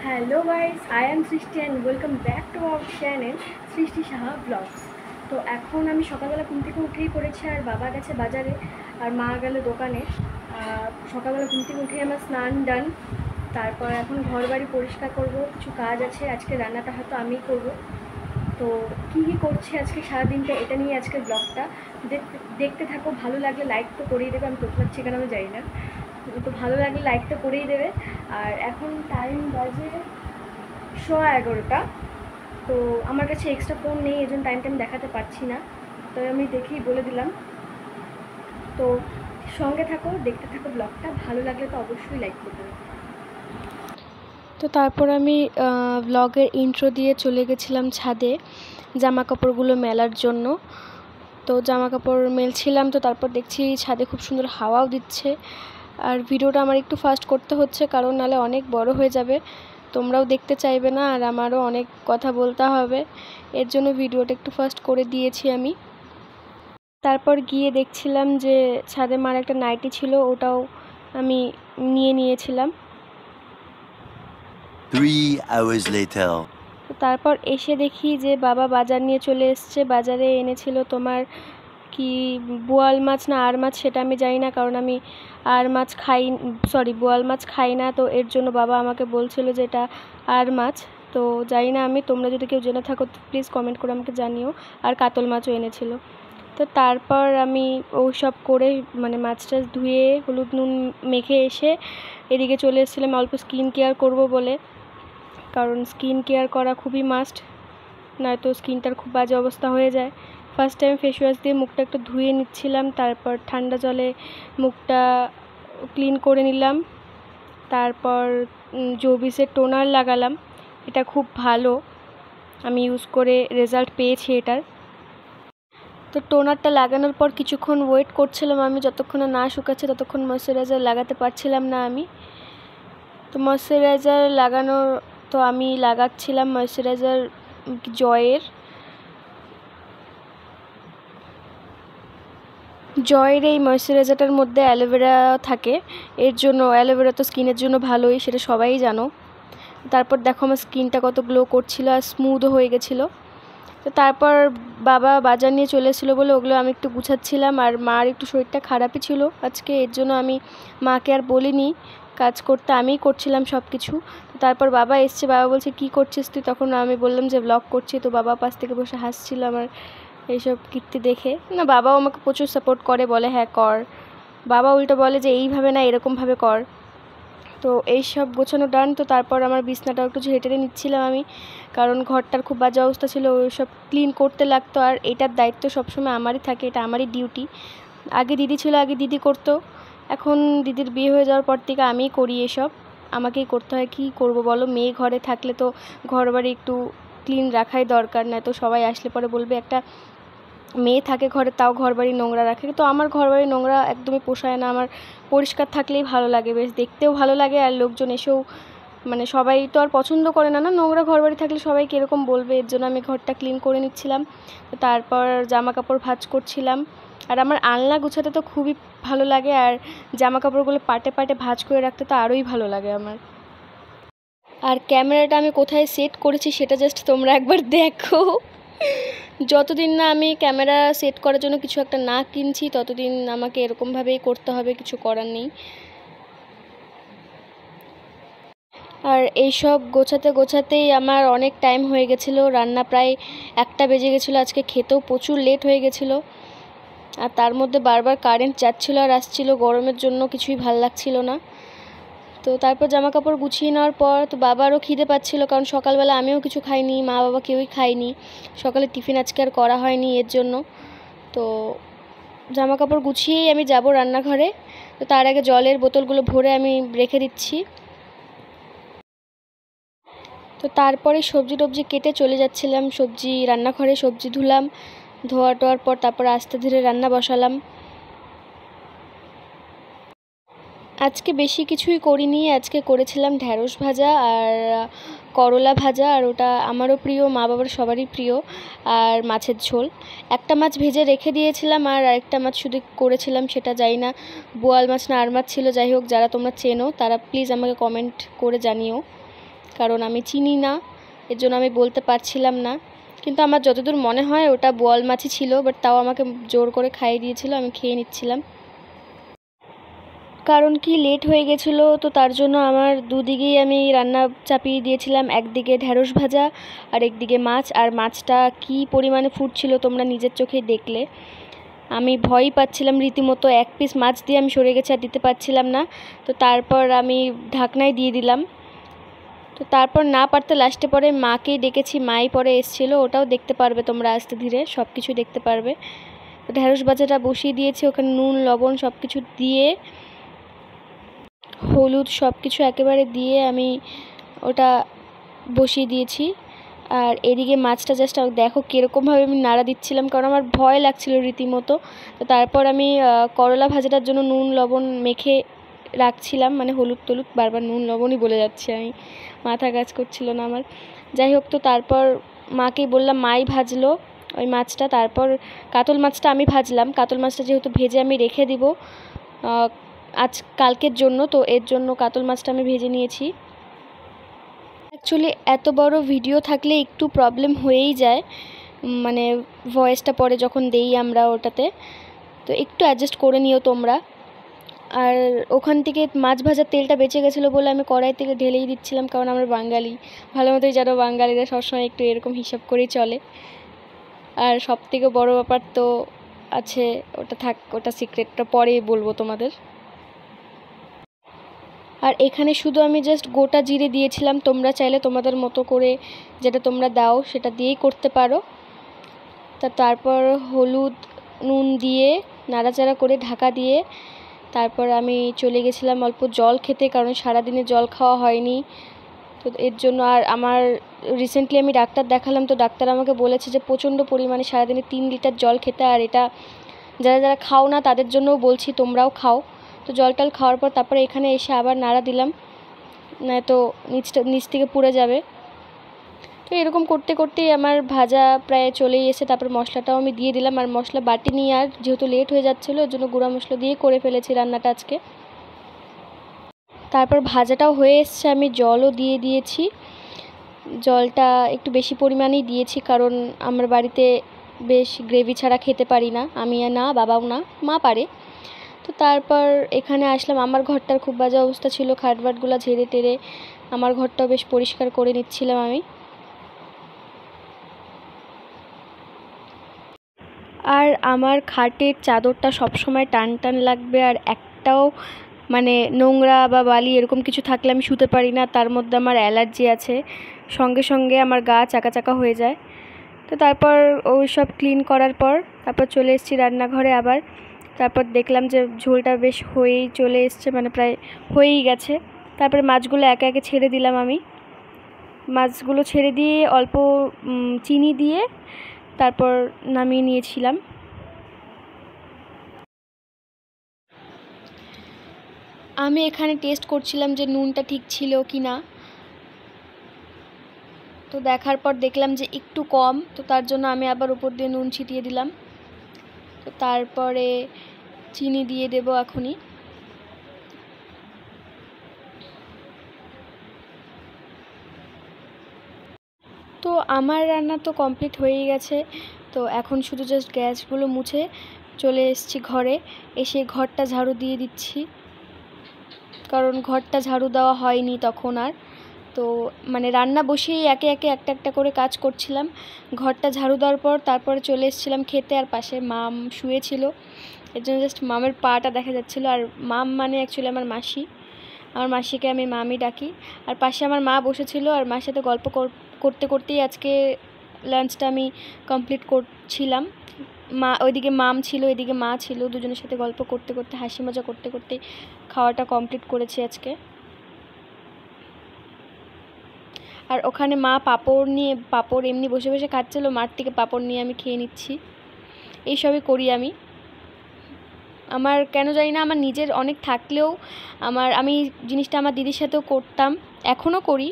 Hello guys, I am সৃষ্টি and welcome back to our channel সৃষ্টি Saha blogs. তো এখন আমি সকালবেলা ঘুম থেকে উঠেই পড়েছি, আর বাবা গেছে বাজারে আর মা গেল দোকানে। সকালবেলা ঘুম থেকে উঠেই আমার স্নান ডান। তারপর এখন ঘর বাড়ি পরিষ্কার করব, কিছু কাজ আছে, আজকে রান্নাটা হয়তো আমিই করব। তো কী কী করছি আজকে সারাদিনটা, এটা নিয়ে আজকের ব্লগটা দেখতে থাকো। ভালো লাগলে লাইক তো করেই দেবে, আমি তোতলাচ্ছি কেন আমি জানি না, তো ভালো লাগলে লাইকটা করেই দেবে। আর এখন টাইম বাজে 11:15। তো আমার কাছে এক্সট্রা ফোন নেই, এই জন্য টাইমটা আমি দেখাতে পারছি না, তো আমি দেখেই বলে দিলাম। তো সঙ্গে থাকো, দেখতে থাকো ব্লগটা, ভালো লাগলে তো অবশ্যই লাইক করবে। তো তারপর আমি ব্লগের ইন্ট্রো দিয়ে চলে গেছিলাম ছাদে জামা কাপড়গুলো মেলার জন্য। তো জামা কাপড় মেলছিলাম, তো তারপর দেখছি ছাদে খুব সুন্দর হাওয়াও দিচ্ছে। আর ভিডিওটা আমার একটু ফাস্ট করতে হচ্ছে, কারণ নাহলে অনেক বড় হয়ে যাবে, তোমরাও দেখতে চাইবে না আর আমারও অনেক কথা বলতে হবে, এর জন্য ভিডিওটা একটু ফাস্ট করে দিয়েছি আমি। তারপর গিয়ে দেখছিলাম যে ছাদে মার একটা নাইটি ছিল, ওটাও আমি নিয়েছিলাম। 3 hours later. তারপর এসে দেখি যে বাবা বাজার নিয়ে চলে এসছে। বাজারে এনেছিল তোমার কি বোয়াল মাছ না আর মাছ, সেটা আমি জানি না, কারণ আমি আর মাছ খাই, বোয়াল মাছ খাই না, তো এর জন্য বাবা আমাকে বলছিল যে এটা আর মাছ। তো জানি না আমি, তোমরা যদি কেউ জেনে থাকো প্লিজ কমেন্ট করে আমাকে জানিও। আর কাতল মাছও এনেছিল। তো তারপর আমি সব করে মানে মাছ টাছ ধুয়ে হলুদ নুন মেখে এসে এদিকে চলে এসেছিলাম অল্প স্কিন কেয়ার করব বলে, কারণ স্কিন কেয়ার করা খুবই মাস্ট, নয়তো স্কিনটার খুব বাজে অবস্থা হয়ে যায়। ফার্স্ট টাইম ফেস ওয়াশ দিয়ে মুখটা একটু ধুয়ে নিচ্ছিলাম, তারপর ঠান্ডা জলে মুখটা ক্লিন করে নিলাম। তারপর জোবিসের টোনার লাগালাম, এটা খুব ভালো, আমি ইউজ করে রেজাল্ট পেয়েছি এটার। তো টোনারটা লাগানোর পর কিছুক্ষণ ওয়েট করছিলাম আমি, যতক্ষণ না শুকাচ্ছে ততক্ষণ ময়শ্চারাইজার লাগাতে পারছিলাম না আমি। তো ময়শ্চারাইজার লাগানো, তো আমি লাগাচ্ছিলাম ময়শ্চারাইজার জয়ের এই ময়শ্চারাইজারটার মধ্যে অ্যালোভেরা থাকে, এর জন্য অ্যালোভেরা তো স্কিনের জন্য ভালোই, সেটা সবাই জানো। তারপর দেখো আমার স্কিনটা কত গ্লো করছিল আর স্মুথও হয়ে গেছিলো। তো তারপর বাবা বাজার নিয়ে চলে এসেছিলো বলে ওগুলো আমি একটু গুছাচ্ছিলাম, আর মার একটু শরীরটা খারাপই ছিল আজকে, এর জন্য আমি মাকে আর বলিনি, কাজ করতে আমিই করছিলাম সব কিছু। তারপর বাবা এসছে, বাবা বলছে কী করছিস তুই, তখন আমি বললাম যে ব্লগ করছি। তো বাবা পাশ থেকে বসে হাসছিল আমার এইসব কীর্তি দেখে। না, বাবাও আমাকে প্রচুর সাপোর্ট করে, বলে হ্যাঁ কর, বাবা উল্টো বলে যে এইভাবে না এরকমভাবে কর। তো এই সব গোছানো ডান। তো তারপর আমার বিছনাটাও একটু ঝেঁটে নিচ্ছিলাম আমি, কারণ ঘরটার খুব বাজে অবস্থা ছিল, ওই সব ক্লিন করতে লাগতো, আর এটার দায়িত্ব সবসময় আমারই থাকে, এটা আমারই ডিউটি। আগে দিদি ছিল, আগে দিদি করতো, এখন দিদির বিয়ে হয়ে যাওয়ার পর থেকে আমিই করি এসব, আমাকেই করতে হয়। কী করব বলো, মেয়ে ঘরে থাকলে তো ঘর বাড়ি একটু ক্লিন রাখাই দরকার, না তো সবাই আসলে পরে বলবে একটা মেয়ে থাকে ঘরে তাও ঘর বাড়ি নোংরা রাখে। তো আমার ঘর বাড়ি নোংরা একদমই পোষায় না, আমার পরিষ্কার থাকলেই ভালো লাগে, বেশ দেখতেও ভালো লাগে, আর লোকজন এসেও মানে সবাই তো আর পছন্দ করে না, না নোংরা ঘর বাড়ি থাকলে সবাই কীরকম বলবে, এর জন্য আমি ঘরটা ক্লিন করে নিচ্ছিলাম। তারপর জামা কাপড় ভাঁজ করছিলাম, আর আমার আলনা গুছাতে তো খুবই ভালো লাগে, আর জামা কাপড়গুলো পাটে পাটে ভাঁজ করে রাখতে তো আরোই ভালো লাগে আমার। আর ক্যামেরাটা আমি কোথায় সেট করেছি সেটা জাস্ট তোমরা একবার দেখো। যতদিন না আমি ক্যামেরা সেট করার জন্য কিছু একটা না কিনছি ততদিন আমাকে এরকমভাবেই করতে হবে, কিছু করার নেই। আর এইসব গোছাতে গোছাতেই আমার অনেক টাইম হয়ে গেছিলো, রান্না প্রায় 1টা বেজে গেছিলো, আজকে খেতেও প্রচুর লেট হয়ে গেছিলো। আর তার মধ্যে বারবার কারেন্ট যাচ্ছিলো আর আসছিলো, গরমের জন্য কিছুই ভাল লাগছিল না। তো তারপর জামা কাপড় গুছিয়ে নেওয়ার পর তো বাবারও খিদে পাচ্ছিলো, কারণ সকালবেলা আমিও কিছু খাইনি, মা বাবা কেউই খাইনি, সকালে টিফিন আজকে আর করা হয়নি এর জন্য। তো জামা কাপড় গুছিয়েই আমি যাব রান্নাঘরে, তো তার আগে জলের বোতলগুলো ভরে আমি রেখে দিচ্ছি। তো তারপরে সবজি টবজি কেটে চলে যাচ্ছিলাম সবজি রান্নাঘরে, সবজি ধুলাম, ধোয়া টোয়ার পর তারপর আস্তে ধীরে রান্না বসালাম। আজকে বেশি কিছুই করিনি, আজকে করেছিলাম ঢ্যাঁড়স ভাজা আর করলা ভাজা, আর ওটা আমারও প্রিয়, মা বাবার সবারই প্রিয়, আর মাছের ঝোল। একটা মাছ ভেজে রেখে দিয়েছিলাম, আর আরেকটা মাছ শুধু করেছিলাম, সেটা জানি না বোয়াল মাছ না আর মাছ ছিল, যাই হোক যারা তোমরা চেনো তারা প্লিজ আমাকে কমেন্ট করে জানিও, কারণ আমি চিনি না, এর জন্য আমি বলতে পারছিলাম না। কিন্তু আমার যতদূর মনে হয় ওটা বোয়াল মাছই ছিল, বাট তাও আমাকে জোর করে খাইয়ে দিয়েছিল, আমি খেয়ে নিচ্ছিলাম। কারণ কি লেট হয়ে গেছিলো, তো তার জন্য আমার দুদিকেই আমি রান্না চাপিয়ে দিয়েছিলাম, একদিকে ঢ্যাঁড়স ভাজা আর একদিকে মাছ। আর মাছটা কি পরিমাণে ফুটছিল তোমরা নিজের চোখেই দেখলে। আমি ভয়ই পাচ্ছিলাম রীতিমতো, এক পিস মাছ দিয়ে আমি সরে গেছি আর দিতে পারছিলাম না। তো তারপর আমি ঢাকনায় দিয়ে দিলাম। তো তারপর না পারতে লাস্টে পরে মাকেই ডেকেছি, মাই পরে এসেছিলো, ওটাও দেখতে পারবে তোমরা আস্তে ধীরে, সব কিছু দেখতে পারবে। তো ঢ্যাঁড়স ভাজাটা বসিয়ে দিয়েছি, ওখানে নুন লবণ সব কিছু দিয়ে, হলুদ সব কিছু একেবারে দিয়ে আমি ওটা বসিয়ে দিয়েছি। আর এদিকে মাছটা জাস্ট দেখো কীরকমভাবে আমি নাড়া দিচ্ছিলাম, কারণ আমার ভয় লাগছিল রীতিমতো। তো তারপর আমি করলা ভাজাটার জন্য নুন লবণ মেখে রাখছিলাম, মানে হলুদ টলুদ, বারবার নুন লবণই বলে যাচ্ছি আমি, মাথা কাজ করছিল না আমার। যাই হোক, তো তারপর মাকেই বললাম, মাই ভাজলো ওই মাছটা। তারপর কাতল মাছটা আমি ভাজলাম, কাতল মাছটা যেহেতু ভেজে আমি রেখে দিব কালকের জন্য, তো এর জন্য কাতল মাছটা আমি ভেজে নিয়েছি। অ্যাকচুয়ালি এত বড় ভিডিও থাকলে একটু প্রবলেম হয়েই যায়, মানে ভয়েসটা পরে যখন দেই আমরা ওটাতে, তো একটু অ্যাডজাস্ট করে নিও তোমরা। আর ওখান থেকে মাছ ভাজার তেলটা বেঁচে গেছিলো বলে আমি কড়াই থেকে ঢেলেই দিচ্ছিলাম, কারণ আমরা বাঙালি, ভালো মতোই জানো বাঙালিরা সবসময় একটু এরকম হিসাব করেই চলে। আর সবথেকে বড় ব্যাপার তো আছে, ওটা সিক্রেটটা পরেই বলবো তোমাদের। আর এখানে শুধু আমি জাস্ট গোটা জিরে দিয়েছিলাম, তোমরা চাইলে তোমাদের মতো করে যেটা তোমরা দাও সেটা দিয়েই করতে পারো। তারপর হলুদ নুন দিয়ে নাড়াচাড়া করে ঢাকা দিয়ে তারপর আমি চলে গেছিলাম অল্প জল খেতে, কারণ সারাদিনে জল খাওয়া হয়নি। তো এর জন্য আর আমার রিসেন্টলি আমি ডাক্তার দেখালাম, তো ডাক্তার আমাকে বলেছে যে প্রচণ্ড পরিমাণে সারাদিনে 3 লিটার জল খেতে। আর এটা যারা যারা খাও না তাদের জন্যও বলছি, তোমরাও খাও। তো জল টল খাওয়ার পর তারপরে এখানে এসে আবার নাড়া দিলাম, নয়তো নিচ থেকে পুড়ে যাবে। তো এরকম করতে করতেই আমার ভাজা প্রায় চলেই এসে, তারপর মশলাটাও আমি দিয়ে দিলাম। আর মশলা বাটি নিয়ে, আর যেহেতু লেট হয়ে যাচ্ছিলো ওর জন্য গুঁড়া মশলা দিয়ে করে ফেলেছি রান্নাটা আজকে। তারপর ভাজাটাও হয়ে এসছে, আমি জলও দিয়ে দিয়েছি। জলটা একটু বেশি পরিমাণেই দিয়েছি, কারণ আমার বাড়িতে বেশ গ্রেভি ছাড়া খেতে পারি না, আমি না, বাবাও না, মা পারে। তো তারপর এখানে আসলাম, আমার ঘরটার খুব বাজে অবস্থা ছিল, খাটবাটগুলো ঝেড়ে টেরে আমার ঘরটাও বেশ পরিষ্কার করে নিচ্ছিলাম আমি। আর আমার খাটের চাদরটা সবসময় টান টান লাগবে, আর একটাও মানে নোংরা বা বালি এরকম কিছু থাকলে আমি শুতে পারি না। তার মধ্যে আমার অ্যালার্জি আছে, সঙ্গে সঙ্গে আমার গা চাকা চাকা হয়ে যায়। তো তারপর ওই সব ক্লিন করার পর তারপর চলে এসেছি রান্নাঘরে আবার। তারপর দেখলাম যে ঝোলটা বেশ হয়েই চলে এসছে, মানে প্রায় হয়েই গেছে। তারপরে মাছগুলো একে একে ছেড়ে দিলাম আমি। মাছগুলো ছেড়ে দিয়ে অল্প চিনি দিয়ে তারপর নামিয়ে নিয়েছিলাম। আমি এখানে টেস্ট করছিলাম যে নুনটা ঠিক ছিল কি না। তো দেখার পর দেখলাম যে একটু কম, তো তার জন্য আমি আবার উপর দিয়ে নুন ছিটিয়ে দিলাম। তো তারপরে চিনি দিয়ে দেব এখনই। তো আমার রান্না তো কমপ্লিট হয়েই গেছে। তো এখন শুধু জাস্ট গ্যাসগুলো মুছে চলে এসেছি ঘরে, এসে ঘরটা ঝাড়ু দিয়ে দিচ্ছি, কারণ ঘরটা ঝাড়ু দেওয়া হয়নি তখন আর। তো মানে রান্না বসেই একে একে একটা একটা করে কাজ করছিলাম। ঘরটা ঝাড়ু দেওয়ার পর তারপরে চলে এসেছিলাম খেতে, আর পাশে মাম শুয়েছিল, এর জন্য জাস্ট মামের পাটা দেখা যাচ্ছিলো। আর মাম মানে অ্যাকচুয়ালি আমার মাসি, আমার মাসিকে আমি মামি ডাকি। আর পাশে আমার মা বসেছিল, আর মার সাথে গল্প করতে করতেই আজকে লাঞ্চটা আমি কমপ্লিট করছিলাম। মা ওইদিকে মাম ছিল, এদিকে মা ছিল, দুজনের সাথে গল্প করতে করতে হাসি মজা করতে করতে খাওয়াটা কমপ্লিট করেছি আজকে। আর ওখানে মা পাঁপড় এমনি বসে বসে খাচ্ছিলো, মার থেকে পাঁপড় নিয়ে আমি খেয়ে নিচ্ছি। এইসবই করি আমি। আমার কেন জানি না, আমার নিজের অনেক থাকলেও আমি জিনিসটা আমার দিদির সাথেও করতাম, এখনও করি।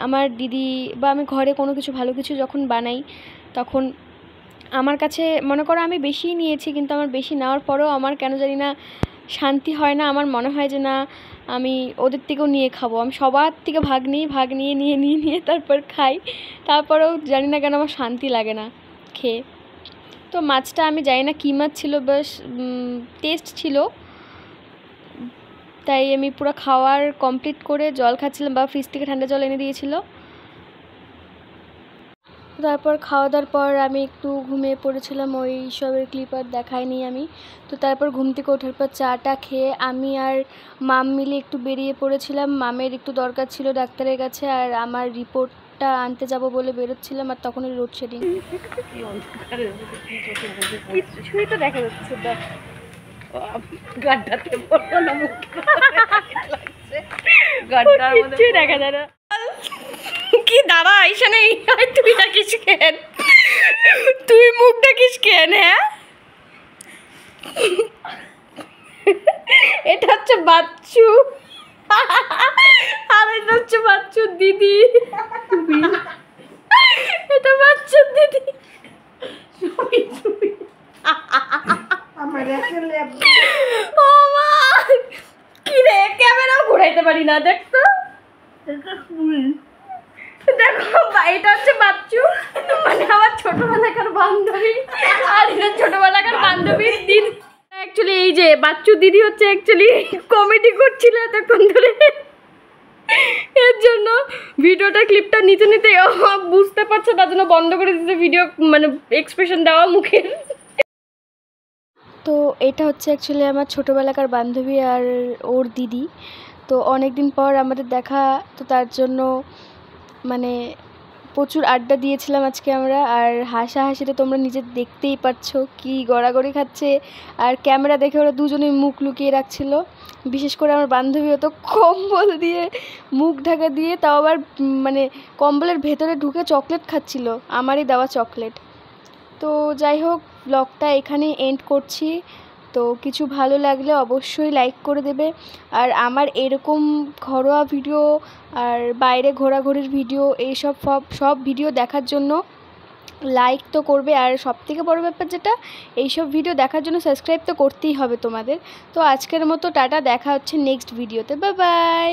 আমার দিদি বা আমি ঘরে কোনো কিছু ভালো কিছু যখন বানাই, তখন আমার কাছে মনে করো আমি বেশি নিয়েছি, কিন্তু আমার বেশি নেওয়ার পরেও আমার কেন জানি না শান্তি হয় না, আমার মনে হয় যে না আমি ওদের থেকেও নিয়ে খাবো, আমি সবার থেকে ভাগ নিয়ে তারপর খাই, তারপরেও জানি না কেন আমার শান্তি লাগে না খেয়ে। তো মাছটা আমি জানি না কী মাছ ছিল, বেশ টেস্ট ছিল, তাই আমি পুরো খাওয়ার কমপ্লিট করে জল খাচ্ছিলাম, বা ফ্রিজ থেকে ঠান্ডা জল এনে দিয়েছিল। তারপর খাওয়া দাওয়ার পর আমি একটু ঘুমিয়ে পড়েছিলাম, ওই সবের ক্লিপ আর দেখাইনি আমি। তো তারপর ঘুম থেকে ওঠার পর চাটা খেয়ে আমি আর মাম মিলে একটু বেরিয়ে পড়েছিলাম, মামের একটু দরকার ছিল ডাক্তারের কাছে, আর আমার রিপোর্টটা আনতে যাব বলে বেরোচ্ছিলাম, আর তখনই লোডশেডিং। কিছুই তো দেখা যাচ্ছে না, গাড্ডাতে পড়লো না, কিচ্ছুই দেখা যায় না। কি দাঁড়া এখানে, তুই ডাকিস কেন, তুই মুখ ডাকিস কেন? হ্যাঁ, এটা হচ্ছে বাচ্চু, আর এটা হচ্ছে বাচ্চুর দিদি, এটা বাচ্চুর দিদি। ও মা, কি রে, ক্যামেরাও ঘুরাইতে পারি না, দেখতো। দেখো এটা হচ্ছে বাচ্চু, মানে আমার ছোটবেলাকার বান্ধবী, আর এটা ছোটবেলাকার বান্ধবীর দিদি। অ্যাকচুয়ালি এই যে বাচ্চু দিদি হচ্ছে অ্যাকচুয়ালি কমেডি করছিল এতক্ষণ ধরে, এর জন্য ভিডিওটা ক্লিপটা নিতে বুঝতে পারছে, তার জন্য বন্ধ করে দিতে ভিডিও, মানে এক্সপ্রেশন দেওয়া মুখের। তো এটা হচ্ছে অ্যাকচুয়ালি আমার ছোটোবেলাকার বান্ধবী আর ওর দিদি। তো অনেক দিন পর আমাদের দেখা, তো তার জন্য মানে প্রচুর আড্ডা দিয়েছিলাম আজকে আমরা, আর হাসাহাসিটা তোমরা নিজে দেখতেই পাচ্ছ, কি গড়াগড়ি খাচ্ছে, আর ক্যামেরা দেখে ওরা দুজনেই মুখ লুকিয়ে রাখছিল। বিশেষ করে আমার বান্ধবী তো কম্বল দিয়ে মুখ ঢাকা দিয়ে, তাও আবার মানে কম্বলের ভেতরে ঢুকে চকলেট খাচ্ছিল, আমারই দেওয়া চকলেট। তো যাই হোক, ব্লগটা এখানেই এন্ড করছি। তো কিছু ভালো লাগলে অবশ্যই লাইক করে দেবে, আর আমার এরকম ঘরোয়া ভিডিও আর বাইরে ঘোরাঘুরির ভিডিও এইসব সব ভিডিও দেখার জন্য লাইক তো করবে, আর সবথেকে বড় ব্যাপার যেটা, এইসব ভিডিও দেখার জন্য সাবস্ক্রাইব তো করতেই হবে তোমাদের। তো আজকের মতো টাটা, দেখা হচ্ছে নেক্সট ভিডিওতে, বাই বাই।